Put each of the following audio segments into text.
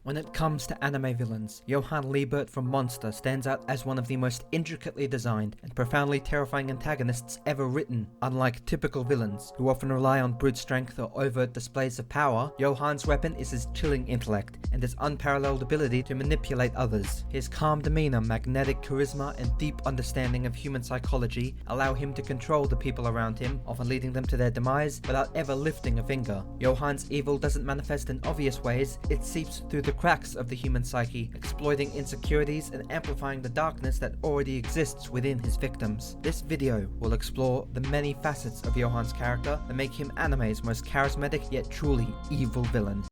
When it comes to anime villains, Johan Liebert from Monster stands out as one of the most intricately designed and profoundly terrifying antagonists ever written. Unlike typical villains, who often rely on brute strength or overt displays of power, Johan's weapon is his chilling intellect and his unparalleled ability to manipulate others. His calm demeanor, magnetic charisma, and deep understanding of human psychology allow him to control the people around him, often leading them to their demise without ever lifting a finger. Johan's evil doesn't manifest in obvious ways, it seeps through the cracks of the human psyche, exploiting insecurities and amplifying the darkness that already exists within his victims. This video will explore the many facets of Johan's character that make him anime's most charismatic yet truly evil villain.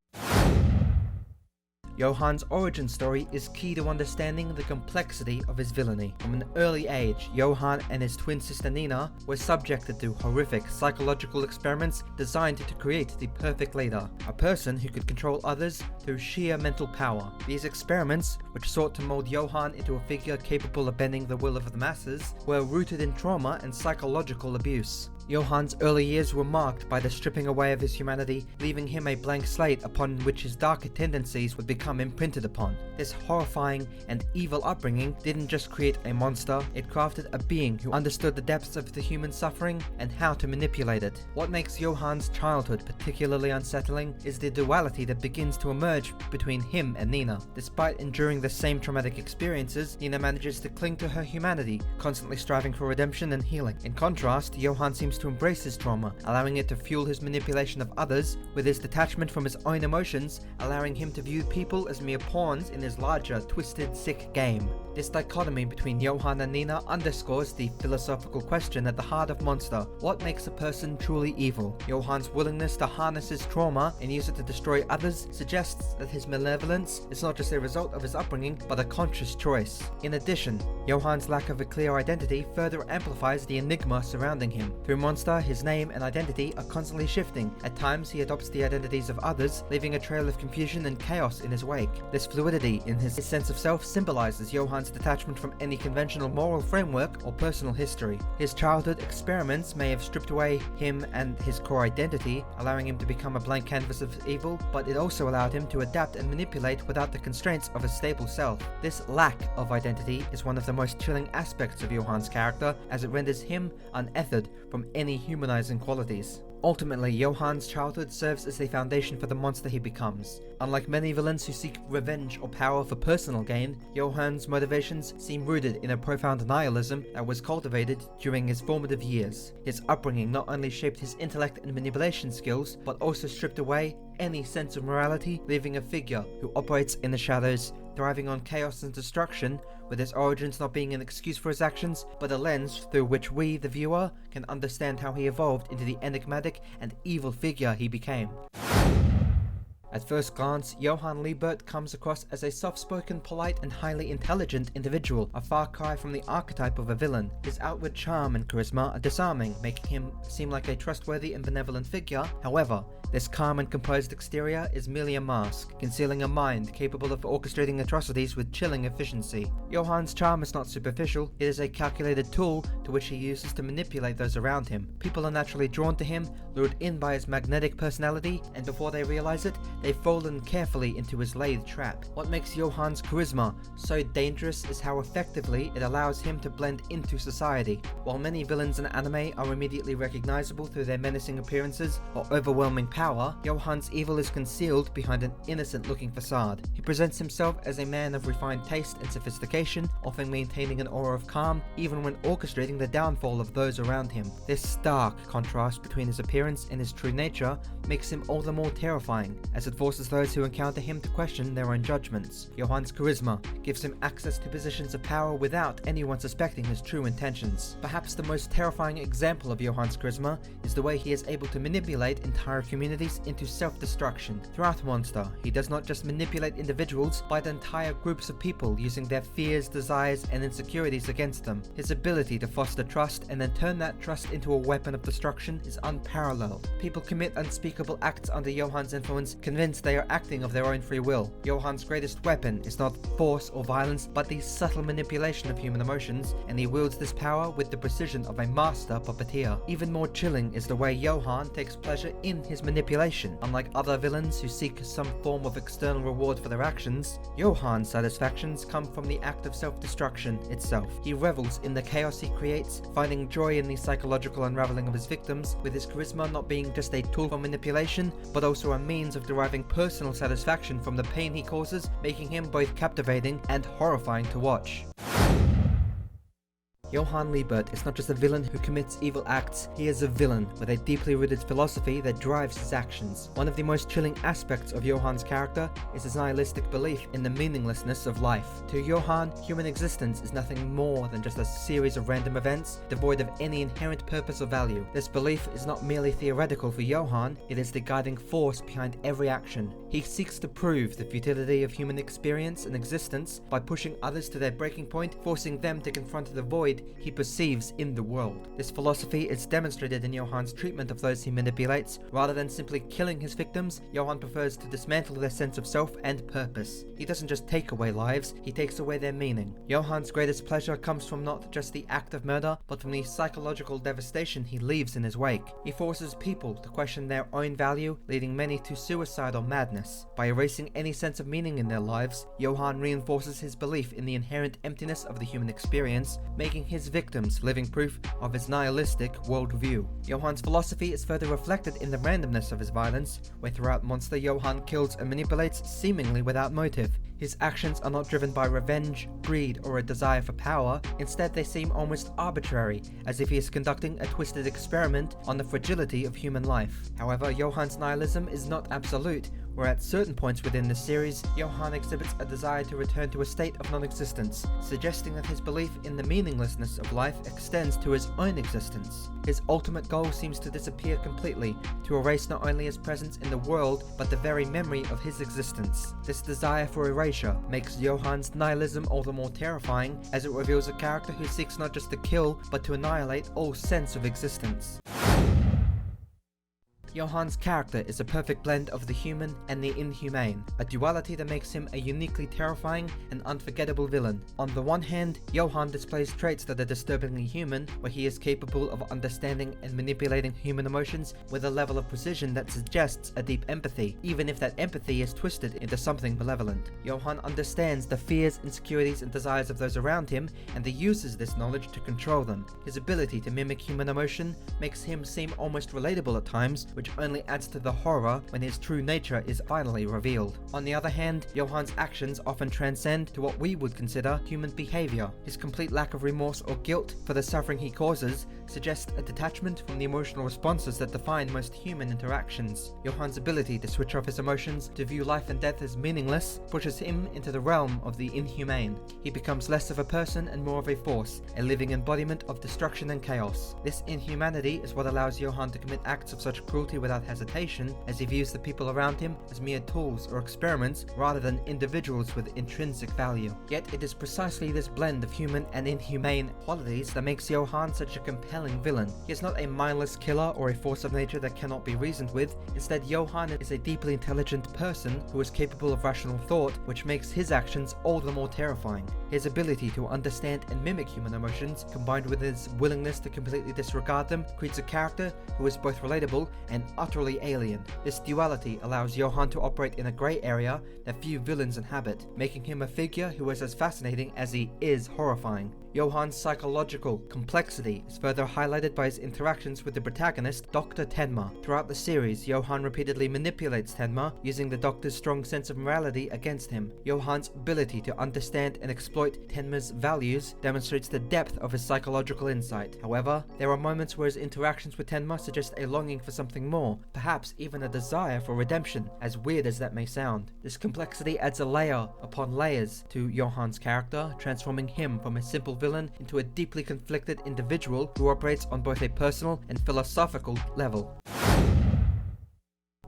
Johan's origin story is key to understanding the complexity of his villainy. From an early age, Johan and his twin sister Nina were subjected to horrific psychological experiments designed to create the perfect leader, a person who could control others through sheer mental power. These experiments, which sought to mold Johan into a figure capable of bending the will of the masses, were rooted in trauma and psychological abuse. Johan's early years were marked by the stripping away of his humanity, leaving him a blank slate upon which his darker tendencies would become imprinted upon. This horrifying and evil upbringing didn't just create a monster, it crafted a being who understood the depths of the human suffering and how to manipulate it. What makes Johan's childhood particularly unsettling is the duality that begins to emerge between him and Nina. Despite enduring the same traumatic experiences, Nina manages to cling to her humanity, constantly striving for redemption and healing. In contrast, Johan seems to embrace his trauma, allowing it to fuel his manipulation of others, with his detachment from his own emotions, allowing him to view people as mere pawns in his larger, twisted, sick game. This dichotomy between Johan and Nina underscores the philosophical question at the heart of Monster: what makes a person truly evil? Johan's willingness to harness his trauma and use it to destroy others suggests that his malevolence is not just a result of his upbringing, but a conscious choice. In addition, Johan's lack of a clear identity further amplifies the enigma surrounding him. Through Monster, his name and identity are constantly shifting. At times, he adopts the identities of others, leaving a trail of confusion and chaos in his wake. This fluidity in his sense of self symbolizes Johan's detachment from any conventional moral framework or personal history. His childhood experiments may have stripped away him and his core identity, allowing him to become a blank canvas of evil, but it also allowed him to adapt and manipulate without the constraints of a stable self. This lack of identity is one of the most chilling aspects of Johan's character, as it renders him unethered from any humanizing qualities. Ultimately, Johan's childhood serves as the foundation for the monster he becomes. Unlike many villains who seek revenge or power for personal gain, Johan's motivations seem rooted in a profound nihilism that was cultivated during his formative years. His upbringing not only shaped his intellect and manipulation skills, but also stripped away any sense of morality, leaving a figure who operates in the shadows, thriving on chaos and destruction, with his origins not being an excuse for his actions, but a lens through which we, the viewer, can understand how he evolved into the enigmatic and evil figure he became. At first glance, Johan Liebert comes across as a soft-spoken, polite, and highly intelligent individual, a far cry from the archetype of a villain. His outward charm and charisma are disarming, making him seem like a trustworthy and benevolent figure. However, this calm and composed exterior is merely a mask, concealing a mind capable of orchestrating atrocities with chilling efficiency. Johan's charm is not superficial, it is a calculated tool to which he uses to manipulate those around him. People are naturally drawn to him, lured in by his magnetic personality, and before they realize it, they've fallen carefully into his laid trap. What makes Johan's charisma so dangerous is how effectively it allows him to blend into society. While many villains in anime are immediately recognizable through their menacing appearances or overwhelming power, Johan's evil is concealed behind an innocent-looking facade. He presents himself as a man of refined taste and sophistication, often maintaining an aura of calm, even when orchestrating the downfall of those around him. This stark contrast between his appearance and his true nature makes him all the more terrifying, as it forces those who encounter him to question their own judgments. Johan's charisma gives him access to positions of power without anyone suspecting his true intentions. Perhaps the most terrifying example of Johan's charisma is the way he is able to manipulate entire communities into self-destruction. Throughout Monster, he does not just manipulate individuals, but entire groups of people, using their fears, desires, and insecurities against them. His ability to foster trust and then turn that trust into a weapon of destruction is unparalleled. People commit unspeakable acts under Johan's influence, convinced they are acting of their own free will. Johan's greatest weapon is not force or violence, but the subtle manipulation of human emotions, and he wields this power with the precision of a master puppeteer. Even more chilling is the way Johan takes pleasure in his manipulation. Unlike other villains who seek some form of external reward for their actions, Johan's satisfactions come from the act of self-destruction itself. He revels in the chaos he creates, finding joy in the psychological unraveling of his victims, with his charisma not being just a tool for manipulation, but also a means of deriving personal satisfaction from the pain he causes, making him both captivating and horrifying to watch. Johan Liebert is not just a villain who commits evil acts, he is a villain with a deeply rooted philosophy that drives his actions. One of the most chilling aspects of Johan's character is his nihilistic belief in the meaninglessness of life. To Johan, human existence is nothing more than just a series of random events, devoid of any inherent purpose or value. This belief is not merely theoretical for Johan, it is the guiding force behind every action. He seeks to prove the futility of human experience and existence by pushing others to their breaking point, forcing them to confront the void he perceives in the world. This philosophy is demonstrated in Johan's treatment of those he manipulates. Rather than simply killing his victims, Johan prefers to dismantle their sense of self and purpose. He doesn't just take away lives, he takes away their meaning. Johan's greatest pleasure comes from not just the act of murder, but from the psychological devastation he leaves in his wake. He forces people to question their own value, leading many to suicide or madness. By erasing any sense of meaning in their lives, Johan reinforces his belief in the inherent emptiness of the human experience, making his victims living proof of his nihilistic worldview. Johan's philosophy is further reflected in the randomness of his violence, where throughout Monster Johan kills and manipulates seemingly without motive. His actions are not driven by revenge, greed, or a desire for power. Instead, they seem almost arbitrary, as if he is conducting a twisted experiment on the fragility of human life. However, Johan's nihilism is not absolute, where at certain points within the series, Johan exhibits a desire to return to a state of non-existence, suggesting that his belief in the meaninglessness of life extends to his own existence. His ultimate goal seems to disappear completely, to erase not only his presence in the world, but the very memory of his existence. This desire for erasure makes Johan's nihilism all the more terrifying, as it reveals a character who seeks not just to kill, but to annihilate all sense of existence. Johan's character is a perfect blend of the human and the inhumane, a duality that makes him a uniquely terrifying and unforgettable villain. On the one hand, Johan displays traits that are disturbingly human, where he is capable of understanding and manipulating human emotions with a level of precision that suggests a deep empathy, even if that empathy is twisted into something malevolent. Johan understands the fears, insecurities, and desires of those around him, and he uses this knowledge to control them. His ability to mimic human emotion makes him seem almost relatable at times, which only adds to the horror when his true nature is finally revealed. On the other hand, Johan's actions often transcend to what we would consider human behavior. His complete lack of remorse or guilt for the suffering he causes suggests a detachment from the emotional responses that define most human interactions. Johan's ability to switch off his emotions, to view life and death as meaningless, pushes him into the realm of the inhumane. He becomes less of a person and more of a force, a living embodiment of destruction and chaos. This inhumanity is what allows Johan to commit acts of such cruelty without hesitation, as he views the people around him as mere tools or experiments rather than individuals with intrinsic value. Yet it is precisely this blend of human and inhumane qualities that makes Johan such a compelling villain. He is not a mindless killer or a force of nature that cannot be reasoned with. Instead, Johan is a deeply intelligent person who is capable of rational thought, which makes his actions all the more terrifying. His ability to understand and mimic human emotions, combined with his willingness to completely disregard them, creates a character who is both relatable and utterly alien. This duality allows Johan to operate in a grey area that few villains inhabit, making him a figure who is as fascinating as he is horrifying. Johan's psychological complexity is further highlighted by his interactions with the protagonist, Dr. Tenma. Throughout the series, Johan repeatedly manipulates Tenma, using the Doctor's strong sense of morality against him. Johan's ability to understand and exploit Tenma's values demonstrates the depth of his psychological insight. However, there are moments where his interactions with Tenma suggest a longing for something more, perhaps even a desire for redemption, as weird as that may sound. This complexity adds a layer upon layers to Johan's character, transforming him from a simple villain into a deeply conflicted individual who operates on both a personal and philosophical level.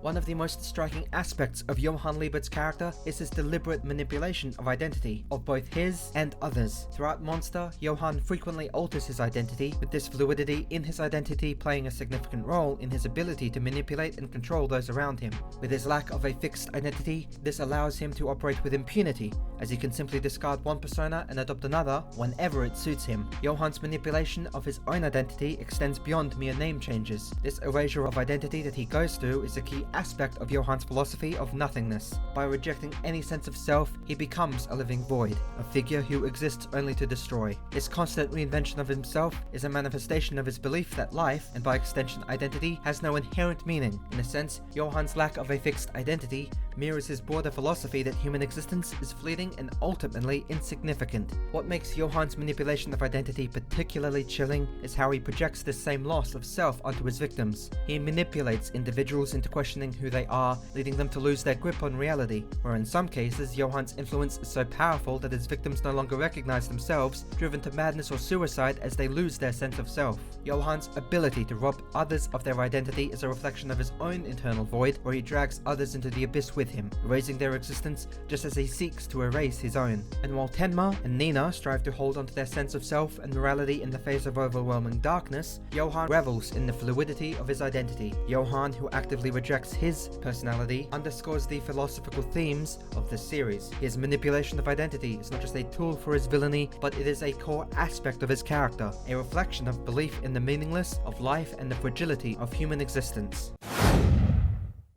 One of the most striking aspects of Johan Liebert's character is his deliberate manipulation of identity, of both his and others. Throughout Monster, Johan frequently alters his identity, with this fluidity in his identity playing a significant role in his ability to manipulate and control those around him. With his lack of a fixed identity, this allows him to operate with impunity, as he can simply discard one persona and adopt another whenever it suits him. Johan's manipulation of his own identity extends beyond mere name changes. This erasure of identity that he goes through is a key aspect of Johan's philosophy of nothingness. By rejecting any sense of self, he becomes a living void, a figure who exists only to destroy. This constant reinvention of himself is a manifestation of his belief that life, and by extension identity, has no inherent meaning. In a sense, Johan's lack of a fixed identity mirrors his broader philosophy that human existence is fleeting and ultimately insignificant. What makes Johan's manipulation of identity particularly chilling is how he projects this same loss of self onto his victims. He manipulates individuals into questioning who they are, leading them to lose their grip on reality, where in some cases Johan's influence is so powerful that his victims no longer recognize themselves, driven to madness or suicide as they lose their sense of self. Johan's ability to rob others of their identity is a reflection of his own internal void, where he drags others into the abyss with him, erasing their existence just as he seeks to erase his own. And while Tenma and Nina strive to hold onto their sense of self and morality in the face of overwhelming darkness, Johan revels in the fluidity of his identity. Johan, who actively rejects his personality, underscores the philosophical themes of this series. His manipulation of identity is not just a tool for his villainy, but it is a core aspect of his character, a reflection of belief in the meaningless of life and the fragility of human existence.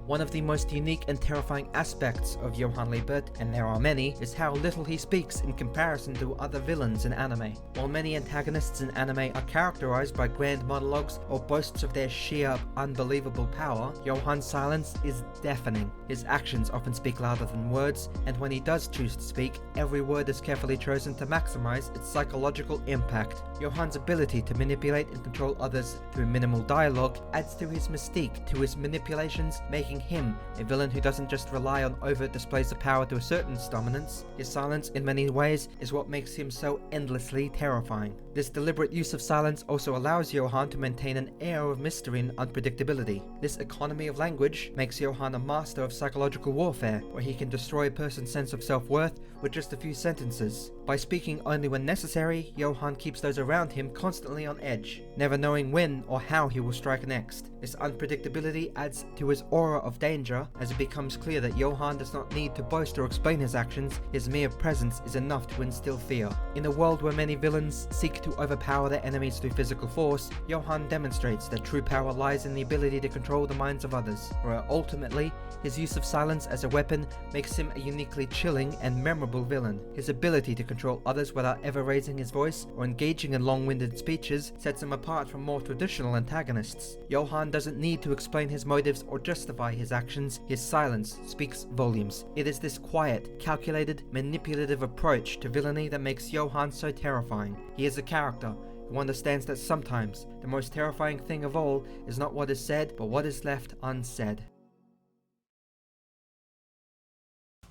One of the most unique and terrifying aspects of Johan Liebert, and there are many, is how little he speaks in comparison to other villains in anime. While many antagonists in anime are characterized by grand monologues or boasts of their sheer, unbelievable power, Johan's silence is deafening. His actions often speak louder than words, and when he does choose to speak, every word is carefully chosen to maximize its psychological impact. Johan's ability to manipulate and control others through minimal dialogue adds to his mystique, to his manipulations, making him a villain who doesn't just rely on overt displays of power to assert his dominance. His silence in many ways is what makes him so endlessly terrifying. This deliberate use of silence also allows Johan to maintain an air of mystery and unpredictability. This economy of language makes Johan a master of psychological warfare, where he can destroy a person's sense of self-worth with just a few sentences. By speaking only when necessary, Johan keeps those around him constantly on edge, never knowing when or how he will strike next. This unpredictability adds to his aura of danger, as it becomes clear that Johan does not need to boast or explain his actions. His mere presence is enough to instill fear. In a world where many villains seek to overpower their enemies through physical force, Johan demonstrates that true power lies in the ability to control the minds of others, where ultimately, his use of silence as a weapon makes him a uniquely chilling and memorable villain. His ability to control others without ever raising his voice or engaging in long-winded speeches sets him apart from more traditional antagonists. Johan doesn't need to explain his motives or justify his actions. His silence speaks volumes. It is this quiet, calculated, manipulative approach to villainy that makes Johan so terrifying. He is a character who understands that sometimes the most terrifying thing of all is not what is said, but what is left unsaid.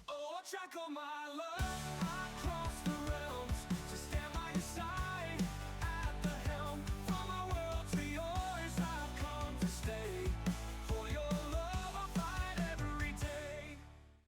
Oh, I track all my love.